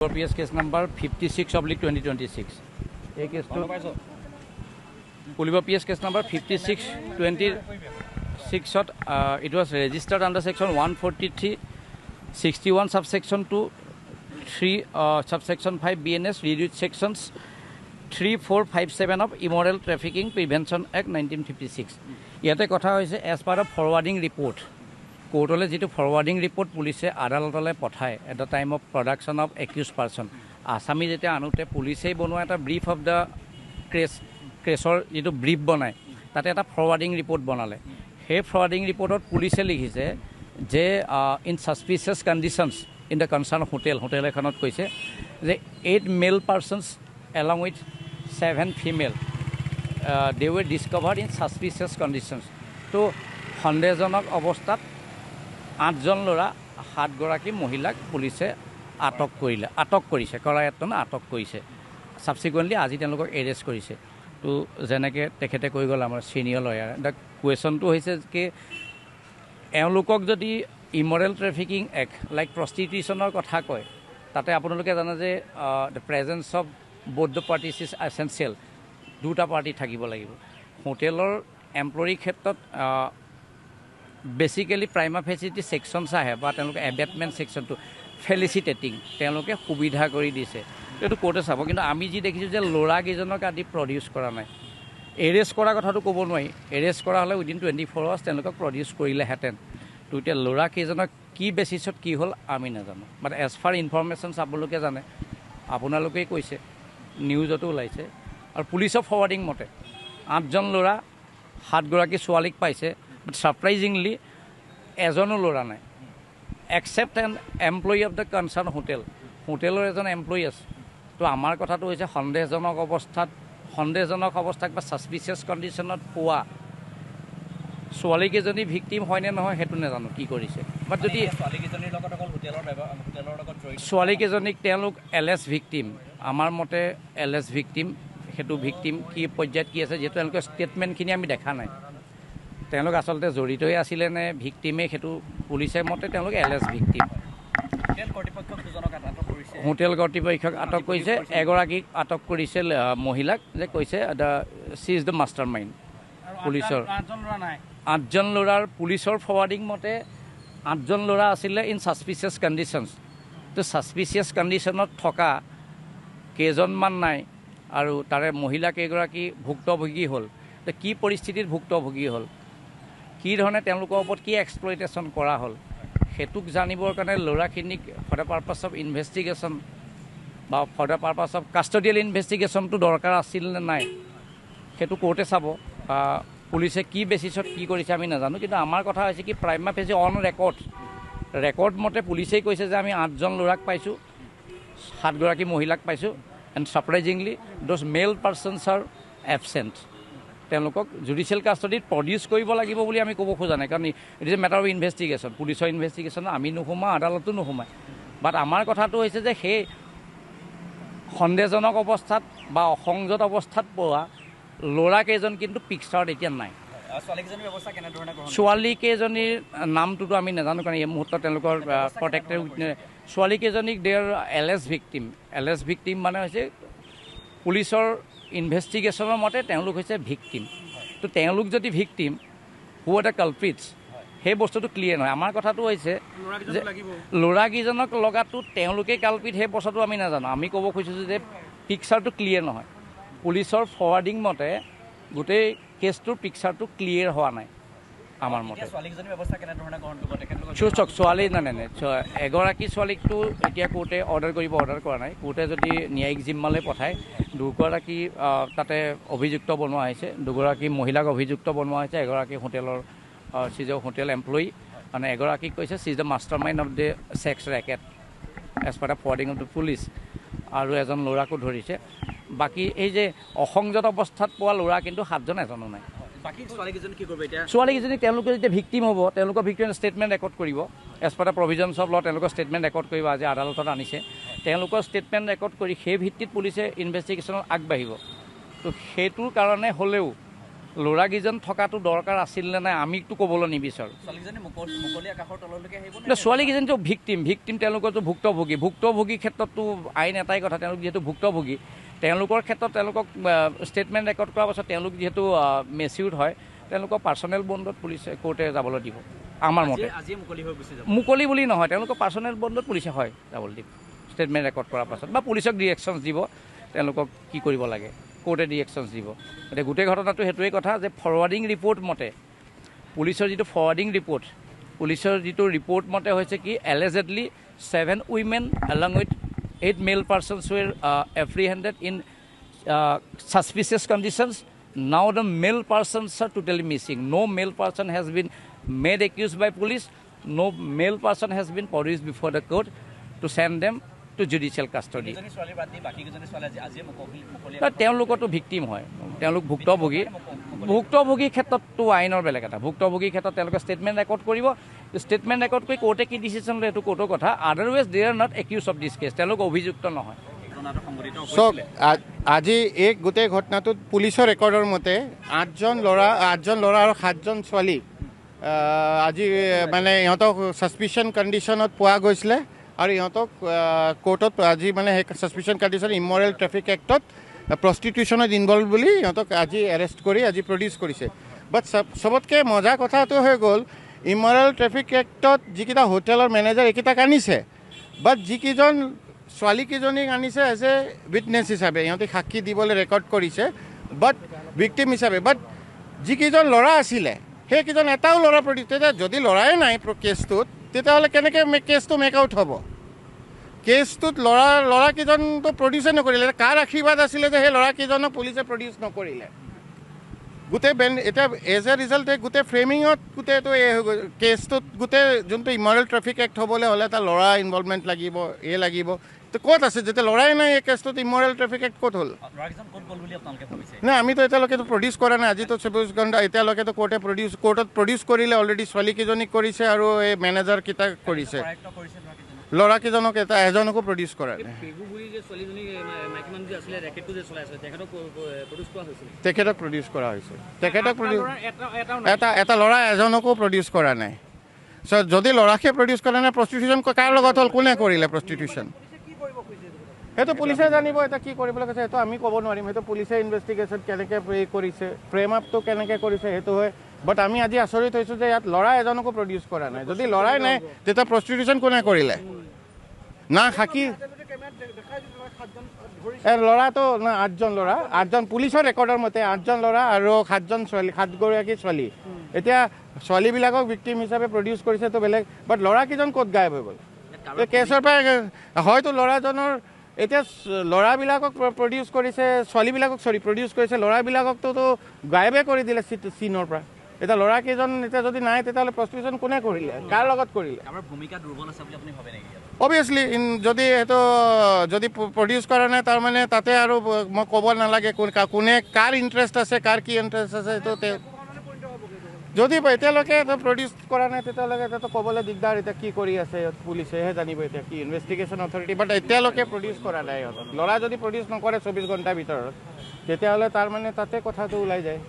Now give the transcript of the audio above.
PS case number 56/2026. A case to Puliba PS case number 56/26. It was registered under section 143, 61 subsection 2, 3 subsection 5 BNS reduced sections 3, 4, 5, 7 of Immoral Trafficking Prevention Act 1956. Yate kotha hoise as part of forwarding report. Courtole jitu forwarding report police adalotale pothai at the time of production of accused person. Asami jete anute police bonwa eta brief of the case jitu brief bonai. Tate eta forwarding report bonale. He forwarding report police likhise je in suspicious conditions in the concerned hotel ekhanot koise je 8 male persons along with 7 female they were discovered in suspicious conditions. To সন্দেহজনক অৱস্থাত 8 জন লৰা 7 গৰাকী মহিলাক পুলিচে আটক কৰিছে কৰায়ত্তন আটক কৰিছে সাবসিকুৱেন্টলি আজি তেওঁলোকক এৰেষ্ট কৰিছে তো যেনেকে তেখেতে কৈ গল আমাৰ সিনিয়ৰ লয়াৰ দা কোৱেশ্চনটো হৈছে কি এওঁলোকক যদি ইমৰেল ট্ৰাফিকিং এক্ট লাইক প্ৰস্টিটিউচনৰ কথা কয় তাতে আপোনালোকে জানে যে the presence of both the parties is essential দুটা পাৰ্টি থাকিব লাগিব হোটেলৰ এমপ্লয়ি ক্ষেত্ৰত বেসিক্যালি প্রাইমা ফেসিলিটি সেকশনস আহে বা তেওঁলোকে এবেটমেন্ট সেকশনটো ফেলিসিটেটিং তেওঁলোকে সুবিধা কৰি দিছে এটো কোৰ্টে চাব কিন্তু আমি যি দেখিছো যে লৰা কেজনক আদি প্ৰডিউস কৰা নাই এৰেষ্ট কৰা কথাটো ক'ব নোৱাৰি এৰেষ্ট কৰা হলে উইদিন 24 আৱাৰ্স তেওঁলোকক প্ৰডিউস কৰিলে হেতেন তো এতিয়া লৰা কেজনক কি বেসিছত কি হল আমি নাজানো বাট এজ ফাৰ ইনফৰমেশন আপোনালোকে জানে আপোনালোকে কৈছে নিউজতো ওলাইছে আৰু পুলিচৰ ফৰৱাৰ্ডিং মতে 8 জন লৰা 7 গৰাকী ছোৱালীক পাইছে but surprisingly এজনো লৰা নাই except an employee of the concerned hoteলৰ এজন এমপ্লয়ি আছে তো আমাৰ কথাটো হৈছে সন্দেহজনক অৱস্থাত বা সাসপিচিয়াস কন্ডিশনত পোৱা ছোৱালী কেজনী ভিকটিম হয় নে নহয় হেতু নেজানো কি কৰিছে বাট যদি ছোৱালী কেজনীৰ লগত অকল হোটেলৰ লগত জড়িত ছোৱালী কেজনীক তেওঁলোক এলএছ ভিকটিম আমাৰ মতে এলএছ ভিকটিম হেতু ভিকটিম কি পৰ্যায়ত কি আছে যেটো তেওঁলোকৰ ষ্টেটমেন্টখিনি আমি দেখা নাই তেওঁলোক আসলতে জড়িত হৈ আছিল নে ভিকটিমে হেতু পুলিচে মতে তেওঁলোক এলএছ ভিকটিম হোটেল কৰ্তৃপক্ষক আটক কৰিছে এগৰাকীক আটক কৰিছে মহিলাক যে কৈছে সি ইজ দ্য মাষ্টাৰ মাইণ্ড পুলিচৰ 8 জন লৰাৰ পুলিচৰ ফৰৱাৰ্ডিং মতে 8 জন লৰা আছিল ইন সাসপিচিয়াস কন্ডিশনস তো সাসপিচিয়াস কন্ডিশনত থকা কেজনমান নাই আৰু তাৰে মহিলা কেগৰাকী ভুক্তভোগী হল তো কি পৰিস্থিতিত ভুক্তভোগী হল কি ধৰণে তেওঁলোকৰ ওপৰত কি এক্সপ্লইটেশন কৰা হল হেতুক জানিবৰ কাৰণে লৰাখিনিক for the purpose of investigation বা for the purpose of custodial ইনভেষ্টিগেশ্যনটো দৰকাৰ আছিল নে নাই হেতু কোৰ্টে চাব পুলিচে কি বেসিছত কি কৰিছে আমি নাজানো কিন্তু আমাৰ কথা হৈছে কি প্ৰাইমা ফেসি অন ৰেকৰ্ড মতে পুলিচেই কৈছে যে আমি 8 জন লৰাক পাইছো 7 গৰাকী মহিলাক পাইছো এণ্ড সাৰপ্ৰাইজিংলি দোজ মেল পাৰ্সনস আৰ এবসেন্ট তেওঁলোকক জুডিশিয়েল কাষ্টডিত প্ৰডিউস কৰিব লাগিব বুলি আমি ক'ব খোজা নাই কাৰণ it is a matter of investigation পুলিচৰ ইনভেষ্টিগেশ্যন আমি নুহুমা আদালতো নুহুমাই বাট আমাৰ কথাটো হৈছে যে সেই সন্দেহজনক অৱস্থাত বা অসংযত অৱস্থাত পোৱা লৰা কেজন কিন্তু পিকচাৰত এতিয়া নাই ছোৱালী কেজনীৰ নামটোতো আমি নাজানো কাৰণ এই মুহূৰ্তত তেওঁলোকৰ প্ৰটেক্টেড উইটনেছ ছোৱালী কেজনীক দেৰ এলএছ ভিকটিম মানে হৈছে পুলিচৰ ইনভেষ্টিগেশ্যনৰ মতে তেওঁলোক হৈছে ভিকটিম তো তেওঁলোক যদি ভিকটিম হু আৰ দ্য কালপ্ৰিটছ সেই বস্তুটো ক্লিয়াৰ নহয় আমাৰ কথাটো হৈছে যে লৰাকেইজনক লগাটো তেওঁলোকে কালপ্ৰিট সেই বস্তুটো আমি নাজানো আমি ক'ব খুজিছোঁ যে পিকচাৰটো ক্লিয়াৰ নহয় পুলিচৰ ফৰৱাৰ্ডিং মতে গোটেই কেছটোৰ পিকচাৰটো ক্লিয়াৰ হোৱা নাই আমাৰ মতে ছোৱালী নাই এগৰাকী ছোৱালীকটো এতিয়া কোৰ্টে অৰ্ডাৰ কৰা নাই কোৰ্টে যদি ন্যায়িক জিম্মালৈ পঠায় দুগৰাকী তাতে অভিযুক্ত বনোৱা হৈছে দুগৰাকী মহিলাক অভিযুক্ত বনোৱা হৈছে এগৰাকী হোটেলৰ চিজ হোটেল এমপ্লয়ি মানে এগৰাকীক কৈছে she is the master mind of the sex racket as per the forwarding of the police আৰু এজন ল'ৰাকো ধৰিছে বাকী এই যে অসংযত অৱস্থাত পোৱা ল'ৰা কিন্তু 7 জন এজনো নাই ছোৱালীকেইজনী তেওঁলোকে যেতিয়া ভিকটিম হ'ব তেওঁলোকৰ ভিকটিম ষ্টেটমেণ্ট ৰেকৰ্ড কৰিব as per the provisions of law তেওঁলোকৰ ষ্টেটমেণ্ট ৰেকৰ্ড কৰিব আজি আদালতত আনিছে তেওঁলোকৰ ষ্টেটমেণ্ট ৰেকৰ্ড কৰি সেই ভিত্তিত পুলিচে ইনভেষ্টিগেশ্যনত আগবাঢ়িব তো সেইটোৰ কাৰণে হ'লেও ল'ৰাকেইজন থকাটো দৰকাৰ আছিল নে নাই আমিতো ক'বলৈ নিবিচাৰোঁ। ছোৱালীকেইজনীতো ভিক্টিম তেওঁলোকৰতো ভুক্তভোগী ক্ষেত্ৰততো আইন এটাই কথা, তেওঁলোক যিহেতু ভুক্তভোগী তেওঁলোকৰ ক্ষেত্ৰত তেওঁলোকক ষ্টেটমেণ্ট ৰেকৰ্ড কৰাৰ পাছত তেওঁলোক যিহেতু মেচিউৰ্ড হয় তেওঁলোকক পাৰ্চনেল বণ্ডত পুলিচে কোৰ্টে যাবলৈ দিব। আমাৰ মতে মুকলি বুলি নহয়, তেওঁলোকক পাৰ্চনেল বণ্ডত পুলিচে হয় যাবলৈ দিব ষ্টেটমেণ্ট ৰেকৰ্ড কৰাৰ পাছত, বা পুলিচক ডিৰেকশ্যনছ দিব তেওঁলোকক কি কৰিব লাগে, কোৰ্টে ডিৰেকশ্যনছ দিব। এতিয়া গোটেই ঘটনাটো সেইটোৱেই কথা যে ফৰৱাৰ্ডিং ৰিপৰ্ট মতে পুলিচৰ যিটো ৰিপৰ্ট মতে হৈছে কি এলিজেডলি 7 women along with 8 male persons were apprehended in suspicious conditions. Now the male persons are totally missing. No male person has been made accused by police. No male person has been produced before the court to send them to judicial custody. তেওঁলোকতো victim হয়, তেওঁলোক ভুক্তভোগী ক্ষেত্ৰততো আইনৰ বেলেগ এটা। ভুক্তভোগীৰ ক্ষেত্ৰত তেওঁলোকে ষ্টেটমেণ্ট ৰেকৰ্ড কৰিব, ষ্টেটমেণ্ট ৰেকৰ্ড কৰি কোৰ্টে কি ডিচিশ্যন লয় সেইটো কোৰ্টৰ কথা। Otherwise they are not accuse of this case, তেওঁলোক অভিযুক্ত নহয়। চাওক আজি এই গোটেই ঘটনাটোত পুলিচৰ ৰেকৰ্ডৰ মতে 8জন ল'ৰা আৰু 7জন ছোৱালী আজি মানে ইহঁতক ছাছপিশ্যন কণ্ডিশ্যনত পোৱা গৈছিলে আৰু ইহঁতক কোৰ্টত আজি মানে সেই ছাছপিশ্যন কণ্ডিশ্যন ইমৰেল ট্ৰেফিক এক্টত প্ৰষ্টিটিউশ্যনত ইনভলভ বুলি ইহঁতক আজি এৰেষ্ট কৰি আজি প্ৰডিউচ কৰিছে। বাট চবতকৈ মজা কথাটো হৈ গ'ল ইমৰেল ট্ৰেফিক এক্টত যিকেইটা হোটেলৰ মেনেজাৰ এইকেইটাক আনিছে, বাট যিকেইজন ছোৱালীকেইজনীক আনিছে এজ এ উইটনেছ হিচাপে, ইহঁতে সাক্ষী দিবলৈ ৰেকৰ্ড কৰিছে বাট ভিক্টিম হিচাপে। বাট যিকেইজন ল'ৰা আছিলে সেইকেইজন এটাও ল'ৰা প্ৰডিউচ, তেতিয়া যদি ল'ৰাই নাই কেছটোত তেতিয়াহ'লে কেনেকৈ কেছটো মেক আউট হ'ব? কেছটোত ল'ৰাকেইজনটো প্ৰডিউচে নকৰিলে, কাৰ আশীৰ্বাদ আছিলে যে সেই ল'ৰাকেইজনক পুলিচে প্ৰডিউচ নকৰিলে? গোটেই এতিয়া এজ এ ৰিজাল্ট গোটেই ফ্ৰেমিঙত গোটেইটো কেছটোত গোটেই যোনটো ইমৰেল ট্ৰেফিক এক্ট হ'বলৈ হ'লে এটা ল'ৰা ইনভলভমেণ্ট লাগিব, লাগিব। তো ক'ত আছে যেতিয়া ল'ৰাই নাই এই কেছটোত ইমৰেল ট্ৰেফিক এক্ট ক'ত হ'ল? নাই আমিতো এতিয়ালৈকেতো প্ৰডিউচ কৰা নাই, আজিতো 24 ঘণ্টা এতিয়ালৈকেতো কোৰ্টত প্ৰডিউচ কৰিলে অলৰেডি, ছোৱালীকেইজনীক কৰিছে আৰু এই মেনেজাৰকেইটাক কৰিছে, ল'ৰাকেইজনক এজনকো প্ৰডিউচ কৰা নাই। তেখেতক প্ৰডিউচ কৰা হৈছে, এটা ল'ৰা এজনকো প্ৰডিউচ কৰা নাই। চ' যদি ল'ৰাকে প্ৰডিউচ কৰা নাই, প্ৰষ্টিটিউশ্যন কাৰ লগত হ'ল, কোনে কৰিলে প্ৰষ্টিটিউশ্যন? সেইটো পুলিচে জানিব। এতিয়া কি কৰিবলৈ কৈছে সেইটো আমি ক'ব নোৱাৰিম, সেইটো পুলিচে ইনভেষ্টিগেশ্যন কেনেকৈ কৰিছে, ফ্ৰেম আপটো কেনেকৈ কৰিছে সেইটো হয়। বাট আমি আজি আচৰিত হৈছোঁ যে ইয়াত ল'ৰা এজনকো প্ৰডিউচ কৰা নাই। যদি ল'ৰাই নাই তেতিয়া প্ৰষ্টিটিউশ্যন কোনে কৰিলে? না সাক্ষী ল'ৰাটো না 8জন পুলিচৰ ৰেকৰ্ডৰ মতে 8জন ল'ৰা আৰু 7গৰাকী ছোৱালী। এতিয়া ছোৱালীবিলাকক ভিক্টিম হিচাপে প্ৰডিউচ কৰিছেতো বেলেগ, বাট ল'ৰাকেইজন ক'ত গায়ব হৈ গ'ল? এই কেছৰ পৰা হয়তো ল'ৰাজনৰ এতিয়া ল'ৰাবিলাকক প্ৰডিউচ কৰিছে, ছোৱালীবিলাকক প্ৰডিউচ কৰিছে, ল'ৰাবিলাককতো গায়বে কৰি দিলে চিনৰ পৰা। এতিয়া ল'ৰাকেইজন এতিয়া যদি নাই তেতিয়াহ'লে প্ৰষ্টিটিউশ্যন কোনে কৰিলে, কাৰ লগত কৰিলে? অবভিয়াছলি যদি সেইটো যদি প্ৰডিউচ কৰা নাই তাৰমানে তাতে আৰু মই ক'ব নালাগে কোনে কাৰ ইণ্টাৰেষ্ট আছে, কাৰ কি ইণ্টাৰেষ্ট আছে। সেইটো যদি এতিয়ালৈকে প্ৰডিউচ কৰা নাই তেতিয়াহ'লে এতিয়াতো ক'বলৈ দিগদাৰ, এতিয়া কি কৰি আছে পুলিচেহে জানিব, এতিয়া কি ইনভেষ্টিগেশ্যন অথৰিটি। বাট এতিয়ালৈকে প্ৰডিউচ কৰা নাই সিহঁতক। ল'ৰা যদি প্ৰডিউচ নকৰে 24 ঘণ্টাৰ ভিতৰত তেতিয়াহ'লে তাৰমানে তাতে কথাটো ওলাই যায়।